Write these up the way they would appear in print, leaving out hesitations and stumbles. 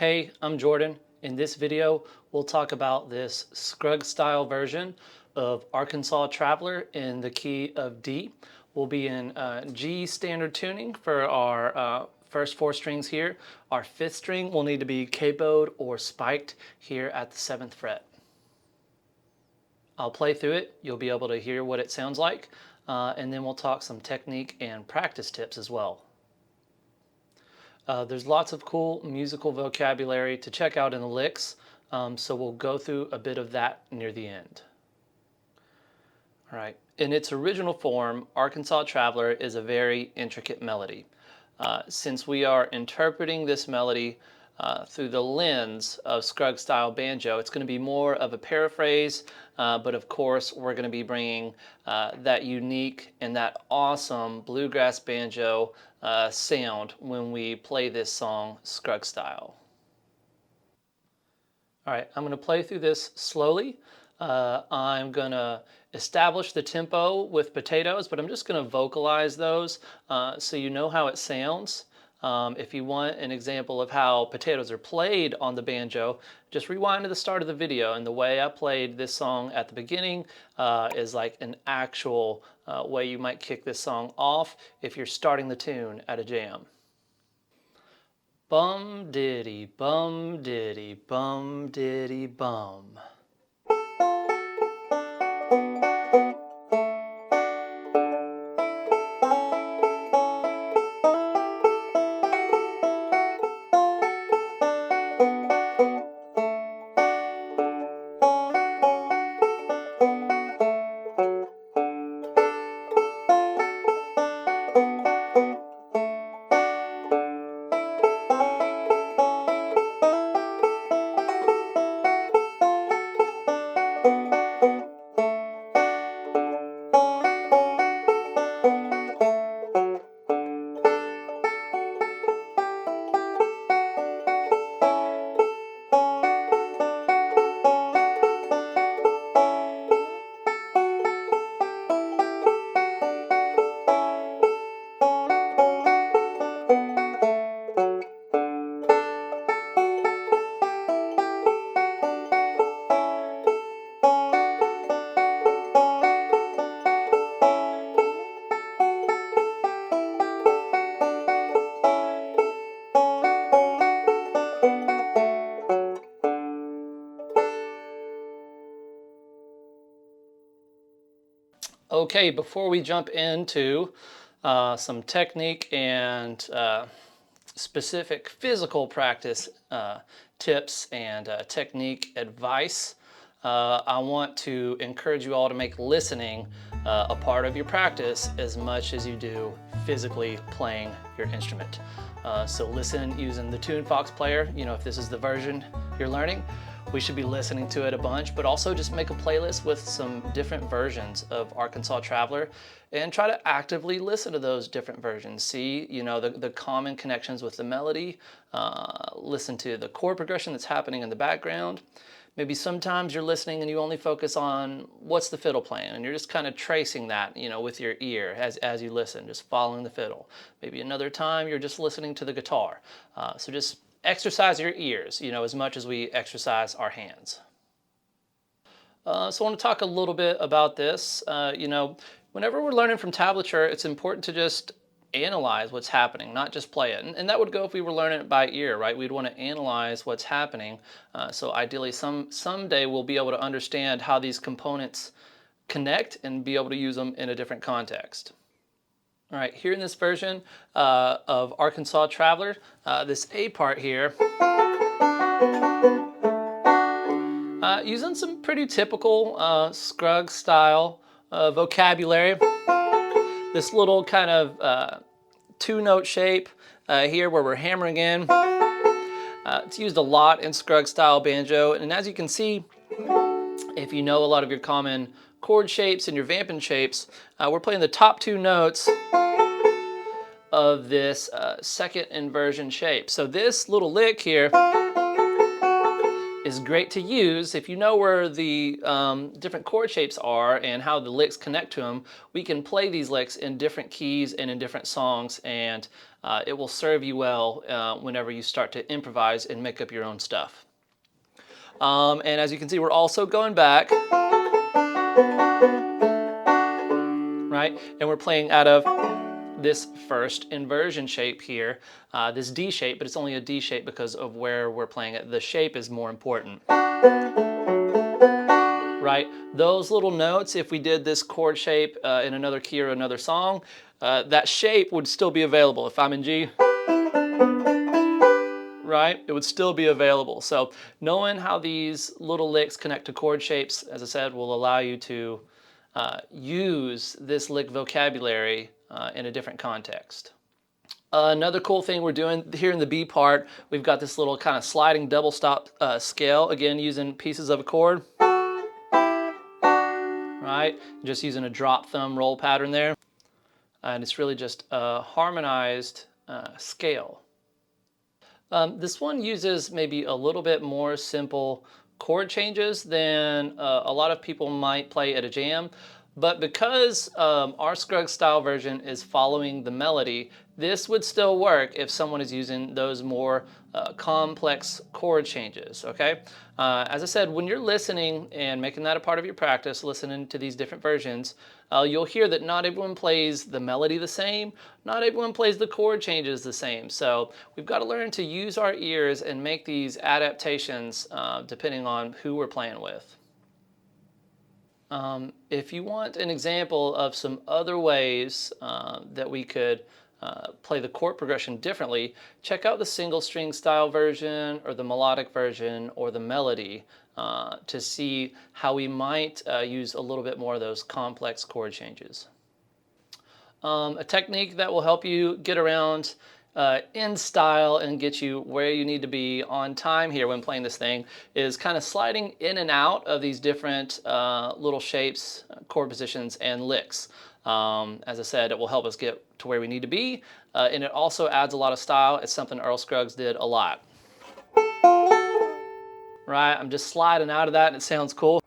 Hey, I'm Jordan. In this video, we'll talk about this Scruggs style version of Arkansas Traveler in the key of D. We'll be in G standard tuning for our first four strings here. Our fifth string will need to be capoed or spiked here at the 7th fret. I'll play through it. You'll be able to hear what it sounds like, and then we'll talk some technique and practice tips as well. There's lots of cool musical vocabulary to check out in the licks, so we'll go through a bit of that near the end. All right. In its original form, Arkansas Traveler is a very intricate melody. Since we are interpreting this melody through the lens of Scruggs style banjo, it's going to be more of a paraphrase, but of course we're going to be bringing that unique and that awesome bluegrass banjo sound when we play this song Scruggs style. All right, I'm going to play through this slowly. I'm going to establish the tempo with potatoes, but I'm just going to vocalize those so you know how it sounds. If you want an example of how potatoes are played on the banjo, just rewind to the start of the video, and the way I played this song at the beginning is like an actual way you might kick this song off if you're starting the tune at a jam. Bum diddy bum diddy bum diddy bum. Okay, before we jump into some technique and specific physical practice tips and technique advice, I want to encourage you all to make listening a part of your practice as much as you do physically playing your instrument. So listen using the TuneFox player. You know, if this is the version you're learning, we should be listening to it a bunch, but also just make a playlist with some different versions of Arkansas Traveler and try to actively listen to those different versions. See, you know, the common connections with the melody, listen to the chord progression that's happening in the background. Maybe sometimes you're listening and you only focus on what's the fiddle playing, and you're just kind of tracing that, you know, with your ear as you listen, just following the fiddle. Maybe another time you're just listening to the guitar. So just exercise your ears, you know, as much as we exercise our hands. So I want to talk a little bit about this. You know, whenever we're learning from tablature, it's important to just analyze what's happening, not just play it. And that would go if we were learning it by ear, right? We'd want to analyze what's happening. So ideally, someday we'll be able to understand how these components connect and be able to use them in a different context. All right, here in this version of Arkansas Traveler, this A part here, using some pretty typical Scruggs style vocabulary. This little kind of two-note shape here where we're hammering in. It's used a lot in Scruggs style banjo, and as you can see, if you know a lot of your common chord shapes and your vamping shapes, we're playing the top two notes of this second inversion shape. So this little lick here is great to use. If you know where the different chord shapes are and how the licks connect to them, we can play these licks in different keys and in different songs and it will serve you well whenever you start to improvise and make up your own stuff. And as you can see, we're also going back, right? And we're playing out of this first inversion shape here, this D shape, but it's only a D shape because of where we're playing it. The shape is more important, right? Those little notes, if we did this chord shape in another key or another song, that shape would still be available. If I'm in G, right, it would still be available. So knowing how these little licks connect to chord shapes, as I said, will allow you to use this lick vocabulary in a different context. Another cool thing we're doing here in the B part, we've got this little kind of sliding double stop scale, again using pieces of a chord, right? Just using a drop thumb roll pattern there. And it's really just a harmonized scale. This one uses maybe a little bit more simple chord changes than a lot of people might play at a jam. But because our Scruggs style version is following the melody, this would still work if someone is using those more complex chord changes, okay? As I said, when you're listening and making that a part of your practice, listening to these different versions, you'll hear that not everyone plays the melody the same, not everyone plays the chord changes the same. So we've got to learn to use our ears and make these adaptations depending on who we're playing with. If you want an example of some other ways that we could play the chord progression differently, check out the single string style version or the melodic version or the melody to see how we might use a little bit more of those complex chord changes. A technique that will help you get around in style and get you where you need to be on time here when playing this thing is kind of sliding in and out of these different little shapes, chord positions, and licks. As I said, it will help us get to where we need to be, and it also adds a lot of style. It's something Earl Scruggs did a lot. Right, I'm just sliding out of that and it sounds cool.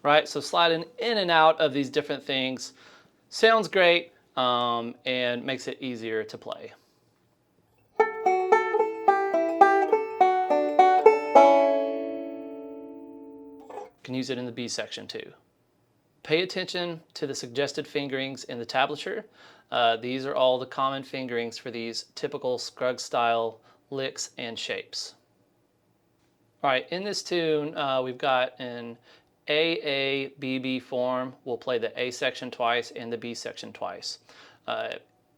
Right, so sliding in and out of these different things sounds great and makes it easier to play. Can use it in the B section too. Pay attention to the suggested fingerings in the tablature. These are all the common fingerings for these typical Scruggs style licks and shapes. All right, in this tune, we've got an A-A-B-B form. We'll play the A section twice and the B section twice.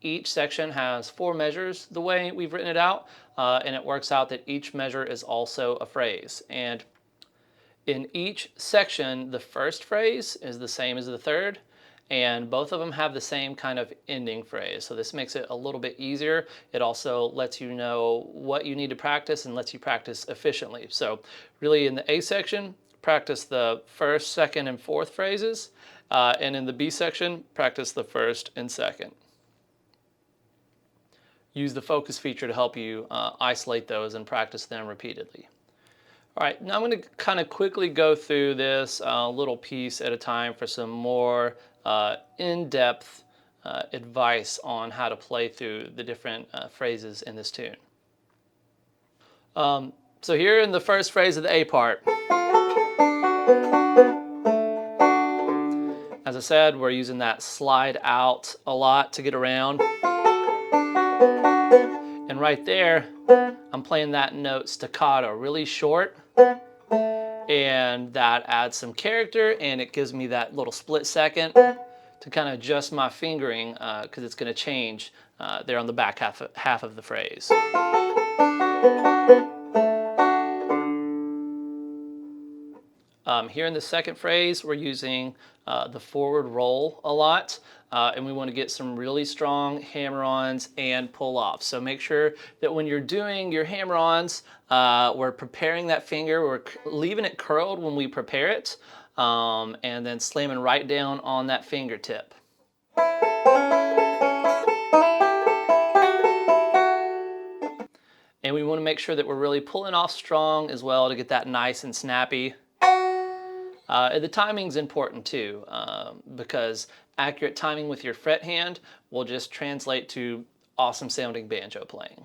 Each section has 4 measures the way we've written it out, and it works out that each measure is also a phrase. And in each section, the first phrase is the same as the third, and both of them have the same kind of ending phrase. So this makes it a little bit easier. It also lets you know what you need to practice and lets you practice efficiently. So really in the A section, practice the first, second, and fourth phrases, and in the B section, practice the first and second. Use the focus feature to help you isolate those and practice them repeatedly. All right, now I'm going to kind of quickly go through this little piece at a time for some more in-depth advice on how to play through the different phrases in this tune. So here in the first phrase of the A part, as I said, we're using that slide out a lot to get around. And right there, I'm playing that note staccato, really short, and that adds some character, and it gives me that little split second to kind of adjust my fingering because it's going to change there on the back half of the phrase. Here in the second phrase, we're using the forward roll a lot, and we want to get some really strong hammer-ons and pull-offs. So make sure that when you're doing your hammer-ons, we're preparing that finger, we're leaving it curled when we prepare it, and then slamming right down on that fingertip. And we want to make sure that we're really pulling off strong as well to get that nice and snappy. And the timing's important too, because accurate timing with your fret hand will just translate to awesome sounding banjo playing.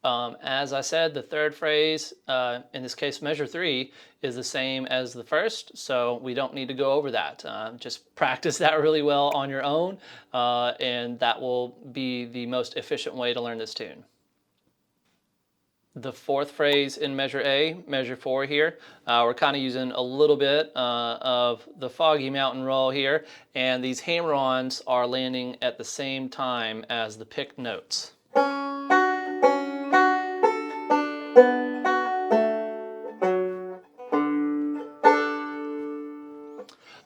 As I said, the third phrase, in this case measure 3, is the same as the first, so we don't need to go over that. Just practice that really well on your own, and that will be the most efficient way to learn this tune. The fourth phrase in measure A, measure 4 here, we're kind of using a little bit of the Foggy Mountain roll here, and these hammer-ons are landing at the same time as the picked notes.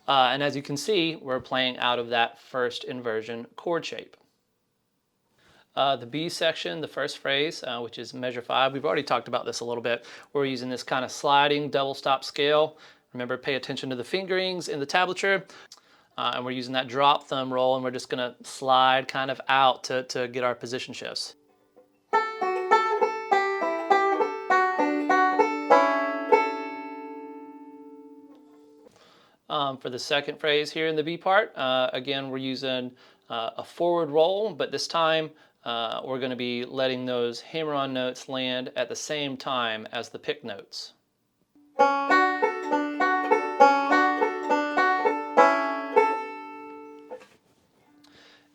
And as you can see, we're playing out of that first inversion chord shape. The B section, the first phrase, which is measure 5, we've already talked about this a little bit. We're using this kind of sliding double stop scale. Remember, pay attention to the fingerings in the tablature. And we're using that drop thumb roll, and we're just going to slide kind of out to get our position shifts. For the second phrase here in the B part, again, we're using a forward roll, but this time we're going to be letting those hammer-on notes land at the same time as the pick notes.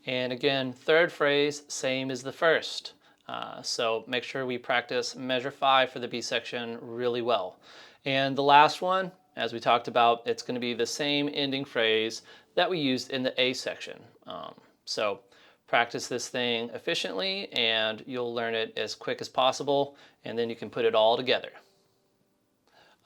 And again, third phrase, same as the first. So make sure we practice measure 5 for the B section really well. And the last one, as we talked about, it's going to be the same ending phrase that we used in the A section. So practice this thing efficiently and you'll learn it as quick as possible, and then you can put it all together.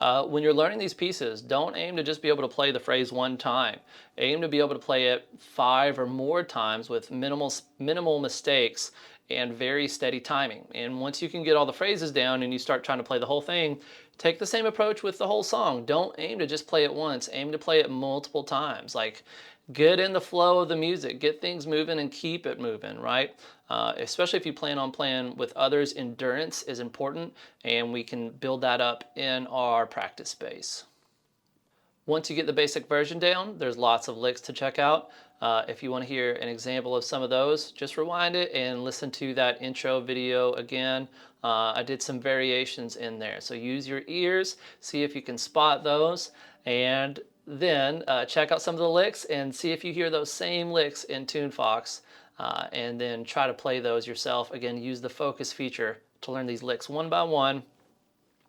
When you're learning these pieces, don't aim to just be able to play the phrase one time. Aim to be able to play it 5 or more times with minimal mistakes and very steady timing. And once you can get all the phrases down and you start trying to play the whole thing, take the same approach with the whole song. Don't aim to just play it once. Aim to play it multiple times. Like, get in the flow of the music, get things moving and keep it moving, right? Especially if you plan on playing with others, endurance is important, and we can build that up in our practice space. Once you get the basic version down, there's lots of licks to check out. If you want to hear an example of some of those, just rewind it and listen to that intro video again. I did some variations in there, so use your ears, see if you can spot those, and then check out some of the licks and see if you hear those same licks in TuneFox, and then try to play those yourself. Again, use the focus feature to learn these licks one by one.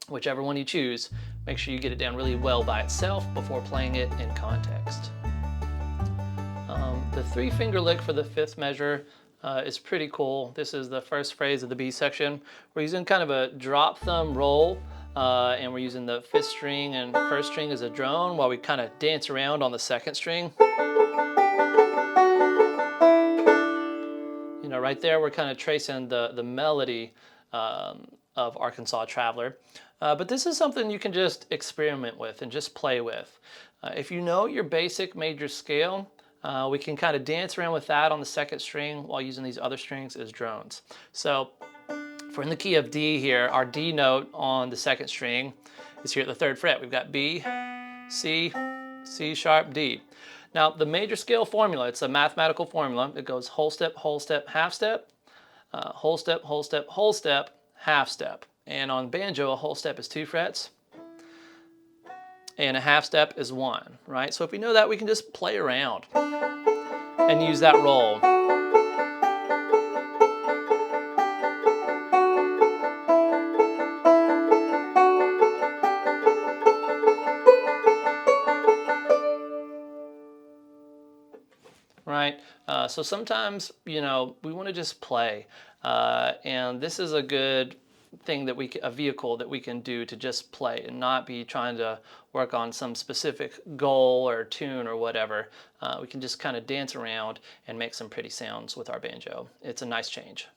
Whichever one you choose, make sure you get it down really well by itself before playing it in context. The 3-finger lick for the 5th measure is pretty cool. This is the first phrase of the B section. We're using kind of a drop thumb roll, and we're using the 5th string and 1st string as a drone while we kind of dance around on the 2nd string. You know, right there we're kind of tracing the melody of Arkansas Traveler. But this is something you can just experiment with and just play with. If you know your basic major scale, we can kind of dance around with that on the 2nd string while using these other strings as drones. So if we're in the key of D here, our D note on the 2nd string is here at the 3rd fret. We've got B, C, C sharp, D. Now the major scale formula, it's a mathematical formula. It goes whole step, half step, whole step, whole step, half step. And on banjo, a whole step is 2 frets, and a half step is 1, right? So if we know that, we can just play around and use that roll. Right? So sometimes, you know, we want to just play, and this is a good thing that a vehicle that we can do to just play and not be trying to work on some specific goal or tune or whatever. We can just kind of dance around and make some pretty sounds with our banjo. It's a nice change.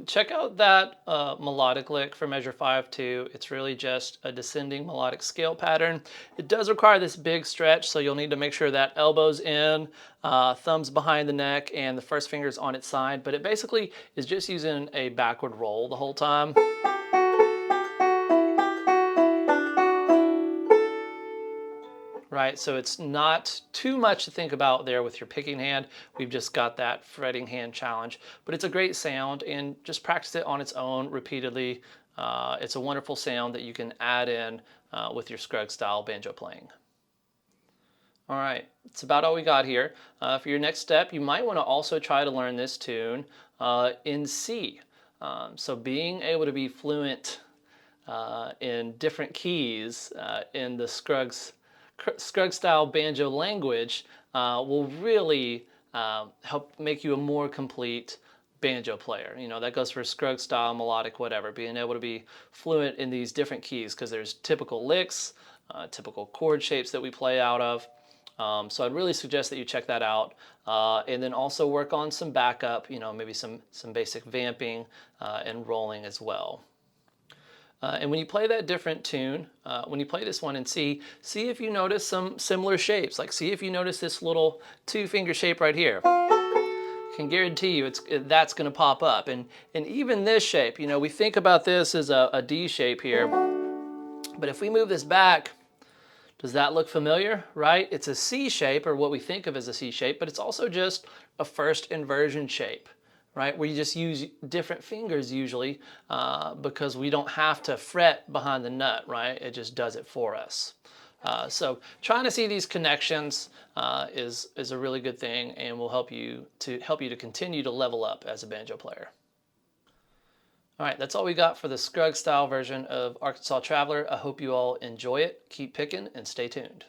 Check out that melodic lick for measure 5 too. It's really just a descending melodic scale pattern. It does require this big stretch, so you'll need to make sure that elbow's in, thumbs behind the neck, and the 1st finger's on its side, but it basically is just using a backward roll the whole time. right? So it's not too much to think about there with your picking hand. We've just got that fretting hand challenge, but it's a great sound, and just practice it on its own repeatedly. It's a wonderful sound that you can add in with your Scruggs style banjo playing. All right, it's about all we got here. For your next step, you might want to also try to learn this tune in C. So being able to be fluent in different keys in the Scruggs style banjo language will really help make you a more complete banjo player. You know, that goes for Scruggs style, melodic, whatever. Being able to be fluent in these different keys, because there's typical licks, typical chord shapes that we play out of. So I'd really suggest that you check that out, and then also work on some backup, you know, maybe some basic vamping and rolling as well. And when you play that different tune, when you play this one in C, see if you notice some similar shapes. Like, see if you notice this little two-finger shape right here. I can guarantee you that's going to pop up. And even this shape, you know, we think about this as a D shape here, but if we move this back, does that look familiar, right? It's a C shape, or what we think of as a C shape, but it's also just a first inversion shape, right? Where you just use different fingers usually because we don't have to fret behind the nut, right? It just does it for us. So trying to see these connections is a really good thing, and will help you to continue to level up as a banjo player. All right, that's all we got for the Scruggs style version of Arkansas Traveler. I hope you all enjoy it. Keep picking and stay tuned.